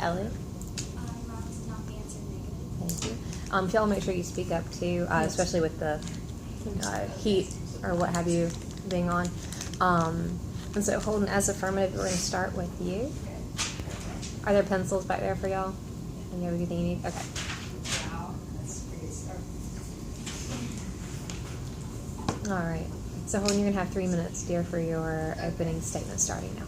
Ellie? Violence is not the answer negative. Thank you. If y'all make sure you speak up too, especially with the heat or what have you being on. And so Holden, as affirmative, we're going to start with you. Are there pencils back there for y'all? And you have everything you need? Okay. Wow, that's a great start. All right. So Holden, you're going to have 3 minutes, dear, for your opening statement starting now.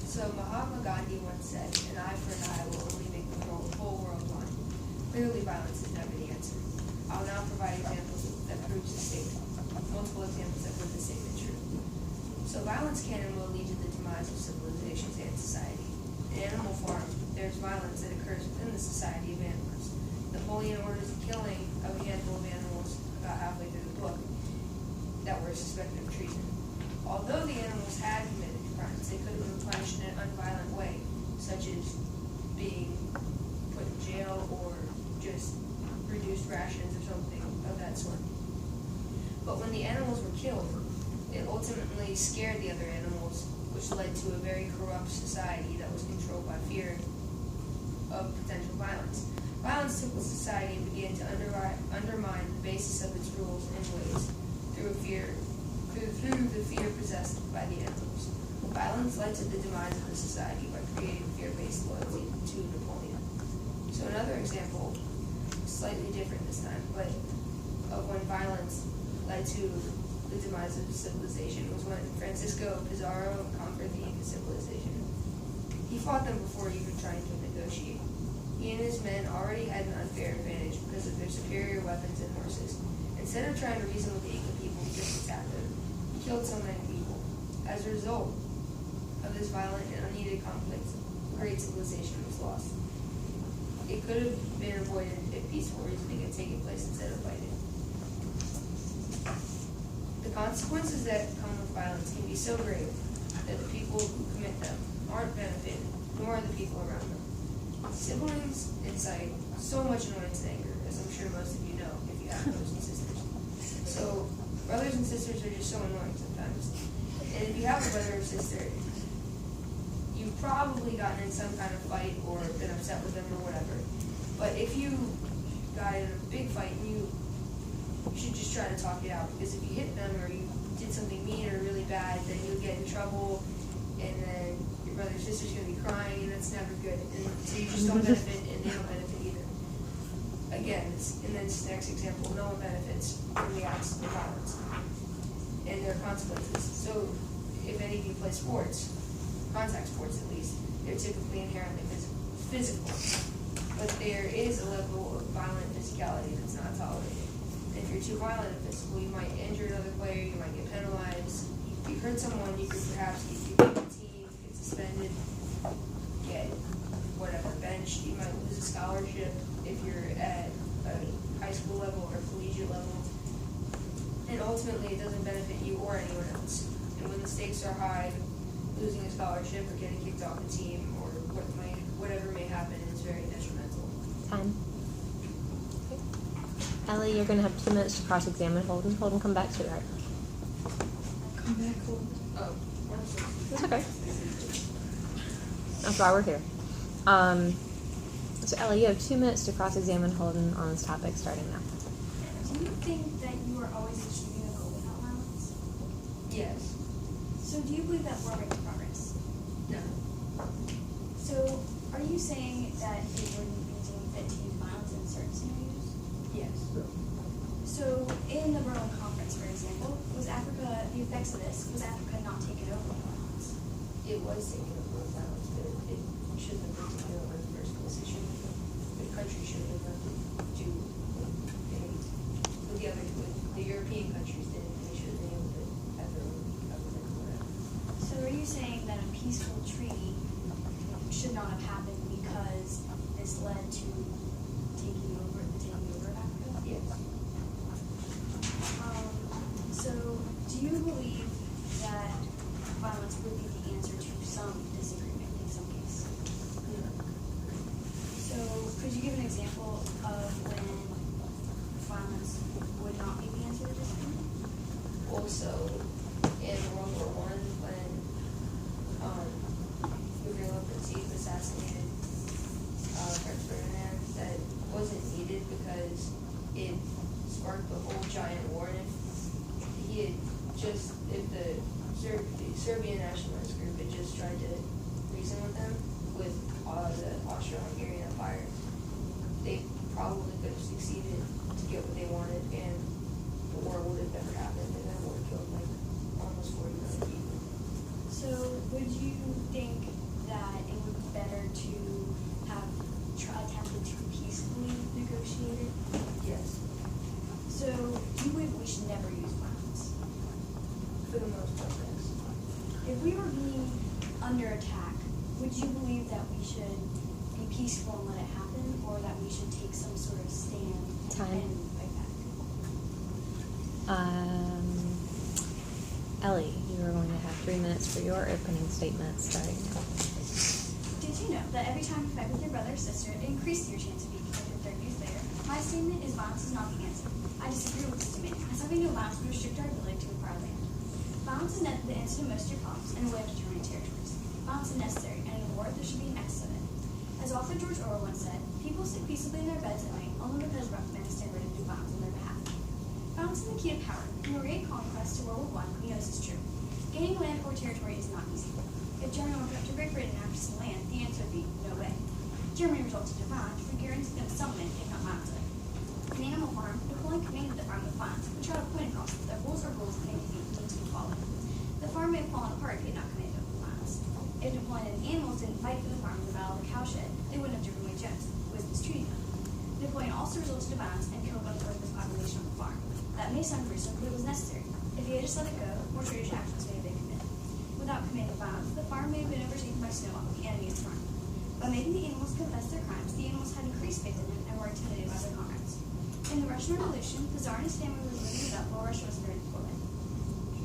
So Mahatma Gandhi once said, "An eye for an eye will only make the whole world blind." Clearly, violence is never the answer. I'll now provide examples that prove this statement. Multiple examples that prove this statement true. So violence can and will lead to the demise of civilizations and society. In animal form, there's violence that occurs within the society of animals. Napoleon orders the killing of a handful of animals about halfway through the book that were suspected of treason. Although the animals had committed crimes, they could have been punished in an unviolent way, such as being put in jail or just reduced rations or something of that sort. But when the animals were killed, it ultimately scared the other animals, which led to a very corrupt society that was controlled by fear of potential violence. Violence took the society and began to undermine the basis of its rules and ways through the fear possessed by the animals. Violence led to the demise of the society by creating fear-based loyalty to Napoleon. So another example, slightly different this time, but of when violence led to the demise of civilization was when Francisco Pizarro conquered the Inca civilization. He fought them before even trying to negotiate. He and his men already had an unfair advantage because of their superior weapons and horses. Instead of trying to reason with the Inca people, he just attacked them. He killed so many people. As a result of this violent and unneeded conflict, great civilization was lost. It could have been avoided if peaceful reasoning had taken place instead of fighting. The consequences that come with violence can be so grave that the people who commit them aren't benefited, nor are the people around them. Siblings incite so much annoyance and anger, as I'm sure most of you know if you have brothers and sisters. So, brothers and sisters are just so annoying sometimes. And if you have a brother or sister, you've probably gotten in some kind of fight or been upset with them or whatever. But if you got in a big fight, you should just try to talk it out, because if you hit them or you did something mean or really bad, then you'll get in trouble, and then your brother or sister's going to be crying, and that's never good. And so you just don't benefit, and they don't benefit either. Again, in this next example, no one benefits from the acts of violence, and there are consequences. So if any of you play sports, contact sports at least, they're typically inherently physical. But there is a level of violent physicality that's not tolerated. If you're too violent and physical, you might injure another player, you might get penalized. If you hurt someone, you could perhaps get kicked from the team, get suspended, get whatever, benched. You might lose a scholarship if you're at a high school level or collegiate level. And ultimately, it doesn't benefit you or anyone else. And when the stakes are high, losing a scholarship or getting kicked off the team or whatever may happen is very detrimental. Time. Ellie, you're going to have 2 minutes to cross-examine Holden. Holden, come back, sweetheart. Come back, Holden. Oh, That's okay. That's why we're here. So Ellie, you have 2 minutes to cross-examine Holden on this topic starting now. Do you think that you are always achieving a goal without violence? yes. So do you believe that we're making progress? No. So are you saying that it wouldn't be deemed fit to use violence in certain scenarios? Yes. So in the Berlin Conference, for example, was Africa, the effects of this, was Africa not taken over by violence? It was taken over with violence, but it shouldn't have been taken over in the first place. It shouldn't have. The country shouldn't have done to the European countries did. They should have been able to have their own government or whatever. So are you saying that a peaceful treaty should not have happened because this led to taking over of Africa? Yes. So do you believe that violence would be the answer to some disagreement in some case? No. So could you give an example of when violence would not be the answer to disagreement? Also, in World War I, when Gavrilo Princip assassinated sparked the whole giant war. And if he had just, if the Serbian nationalist group had just tried to reason with them with the Austro-Hungarian Empire, they probably could have succeeded to get what they wanted, and the war would have never happened, and that would have killed like almost 40 million people. So would you think that it would be better to have attempted to peacefully negotiate it? Yes, So you believe we should never use violence? for the most part, yes. If we were being under attack, would you believe that we should be peaceful and let it happen, or that we should take some sort of stand Time. and fight back? Ellie, you are going to have 3 minutes for your opening statement starting now. Did you know that every time you fight with your brother or sister, it increases your chance of being convicted 30 years later? My statement is violence is not the answer. I disagree with this statement, as having no violence would restrict our ability to acquire land. Violence is not the answer to most of your problems and a way of determining territories. Violence is necessary, and in a war, there should be an excess of it. As author George Orwell once said, people sit peaceably in their beds at night only because rough men stand ready to do violence on their behalf. Violence is the key to power. From the Great Conquest to World War I, we know this is true. Gaining land or territory is not easy. If Germany went up to Great Britain after some land, the answer would be no way. Germany resulted in violence for guaranteeing them some land, if not violence. In Animal Farm, Napoleon commanded the farm with violence, which had a point across that rules are rules and need to be followed. The farm may have fallen apart if he had not commanded it with violence. If Napoleon and the animals didn't fight for the farm in the Battle of the Cowshed, they wouldn't have driven away Jones, who was mistreating them. Napoleon also resulted in violence and killed 1/4 of his population on the farm. That may sound gruesome, but it was necessary. If he had just let it go, more British actions may have been committed. Without committing violence, the farm may have been overtaken by snow, the enemy's farm. By making the animals confess their crimes, the animals had increased faith in him and were intimidated by their comrades. In the Russian Revolution, the Tsar and his family were living it up while Russia was very poor.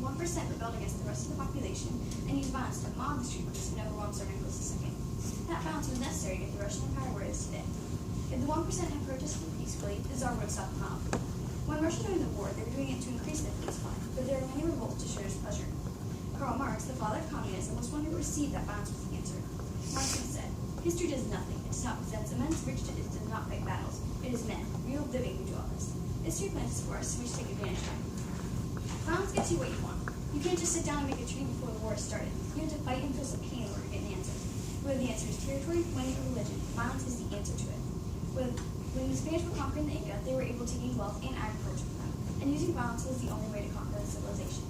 1% rebelled against the rest of the population and used violence to mob the street police and overwhelm Tsar Nicholas II. That violence was necessary to get the Russian Empire where it is today. If the 1% had protested peacefully, the Tsar would have stopped the mob. When Russia joined the war, they were doing it to increase their food supply, but there were many revolts to show his pleasure. Karl Marx, the father of communism, was one who perceived that violence was the answer. Marx once said, "History does nothing. It does not present immense riches. It does not fight battles. It is men, real living, who do all this. History plans for us, so we should take advantage of it." Violence gets you what you want. You can't just sit down and make a treaty before the war has started. You have to fight and feel some pain in order to get an answer. Whether the answer is territory, money, or religion, violence is the answer to it. When the Spanish were conquering the Inca, they were able to gain wealth and agriculture from them, and using violence was the only way to conquer the civilization.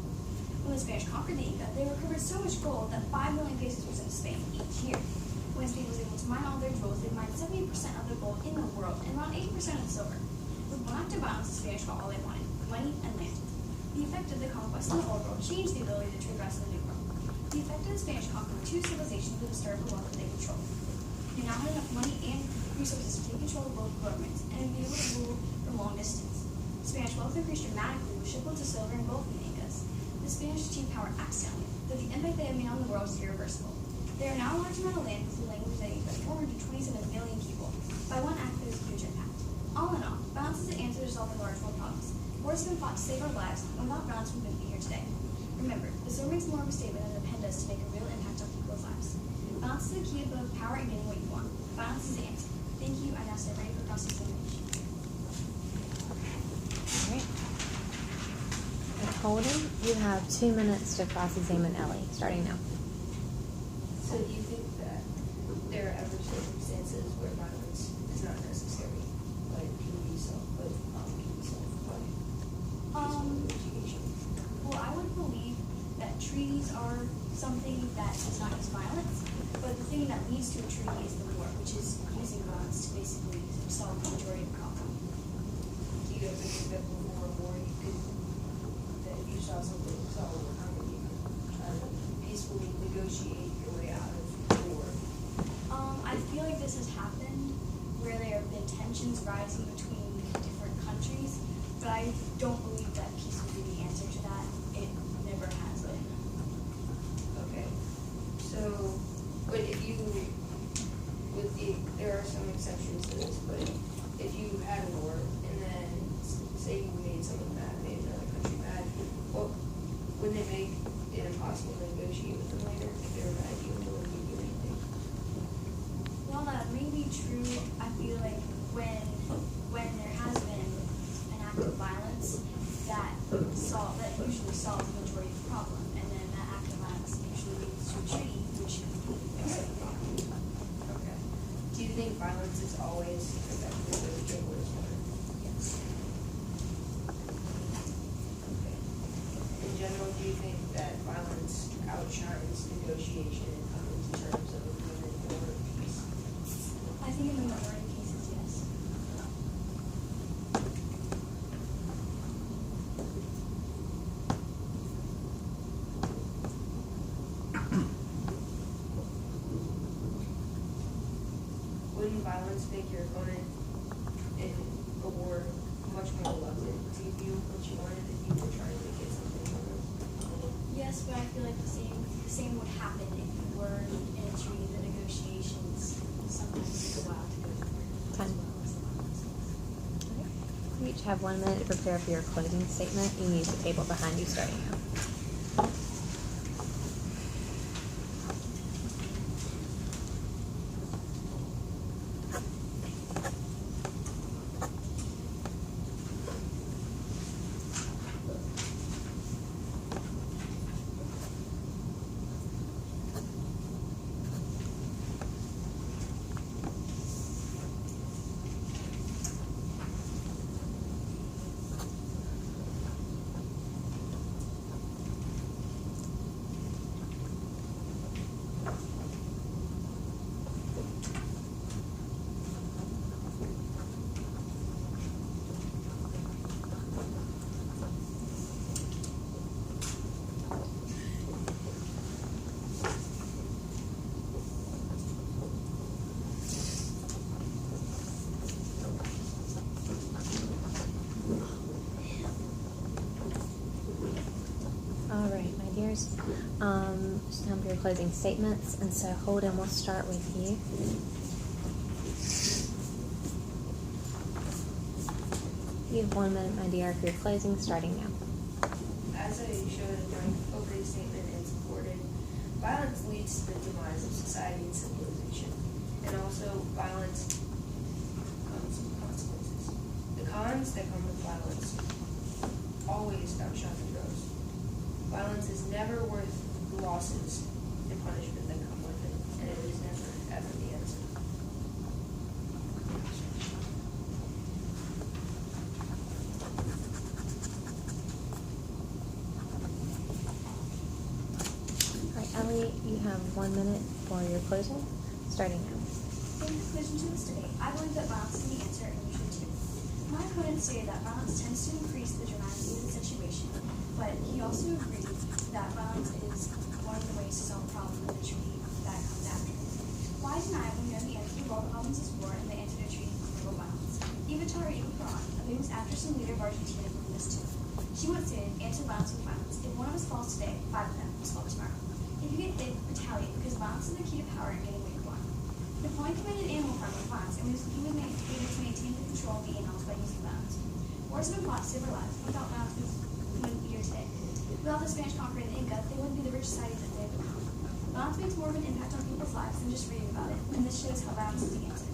When the Spanish conquered the Inca, they recovered so much gold that 5 million pesos was sent to Spain each year. When Spain was able to mine all their jewels, they mined 70% of the gold in the world and around 80% of the silver. With one act of violence, the Spanish got all they wanted: money and land. The effect of the conquest in the Old World changed the ability to trade west in the New World. The effect of the Spanish conquering 2 civilizations with the start of the wealth that they controlled. They now had enough money and resources to take control of both governments and be able to rule from long distance. Spanish wealth increased dramatically with shiploads of silver and gold from the Incas. The Spanish achieved power accidentally, though the impact they have made on the world is irreversible. They are now a large amount of land with a language that includes 427 million people. By one act, there is a huge impact. All in all, violence is the answer to solving large world problems. Wars have been fought to save our lives, and without violence, we wouldn't be here today. Remember, the sword makes more of a statement than the pen does to make a real impact on people's lives. Violence is the key to both power and getting what you want. Violence is the answer. Thank you. I now stand ready for cross-examination. Alright. Holden, you have 2 minutes to cross-examine Ellie, starting now. So do you think that there are ever circumstances where violence is not necessary, but can be solved by negotiation? Well, I would believe that treaties are something that does not use violence, but the thing that leads to a treaty is the war, which is using violence to basically solve the majority of the problem. Do you ever think that before a war you could, that if you saw something, saw a war coming, you could try to peacefully negotiate your way out of the war? I feel like this has happened where there have been tensions rising between different countries, but I don't believe that peace would be the answer to that. It never has been. Okay. So, but if you, there are some exceptions to this, but if you had a war and then say you made someone mad, made another country mad, well, wouldn't it make it impossible to negotiate with them later if they were mad at you and wouldn't give you anything? While that may be true, I feel like when there has been an act of violence, violence is always effectively where the joker is won. Yes. Okay. In general, do you think that violence outshines negotiation and coming to terms of agreement or peace? I think in the majority of cases, yes. Wouldn't violence make your opponent in a war much more reluctant to give you what you wanted if you were trying to get something from them? Yes, but I feel like the same would happen if you were in a treaty. The negotiations sometimes take a while to go through. Time. You each have 1 minute to prepare for your closing statement. You can use the table behind you starting now. All right, my dears. It's time for your closing statements, and so Holden, we'll start with you. You have 1 minute, my dear, for your closing, starting now. As I showed in my opening statement and supported, violence leads to the demise of society and civilization. And also, violence comes with consequences. The cons that come with violence always outshine the pros. Violence is never worth the losses and punishment that come with it, and it is never, ever the answer. All right, Ellie, you have 1 minute for your closing, starting now. In conclusion to this debate, I believe that violence is the answer, and you should too. My opponent stated that violence tends to increase the dramaticity of the situation, but he also agreed that violence is one of the ways to solve the problem of the treaty that comes after. Why deny when we know the answer to world problems is war and the answer to treaty is political violence? Eva Tari Quran, a famous actress and leader of Argentina, believed this too. She once stated, answer violence with violence. If one of us falls today, 5 of them will fall tomorrow. If you get hit, retaliate, because violence is the key to power and getting what you want. Napoleon committed animal farm with violence, and he was able to maintain the control of the animals by using violence. Wars have been fought to save our lives. Without violence, we wouldn't be here today. Without the Spanish conquering the Inca, they wouldn't be the rich society that they have become. Violence makes more of an impact on people's lives than just reading about it, and this shows how violence is the answer.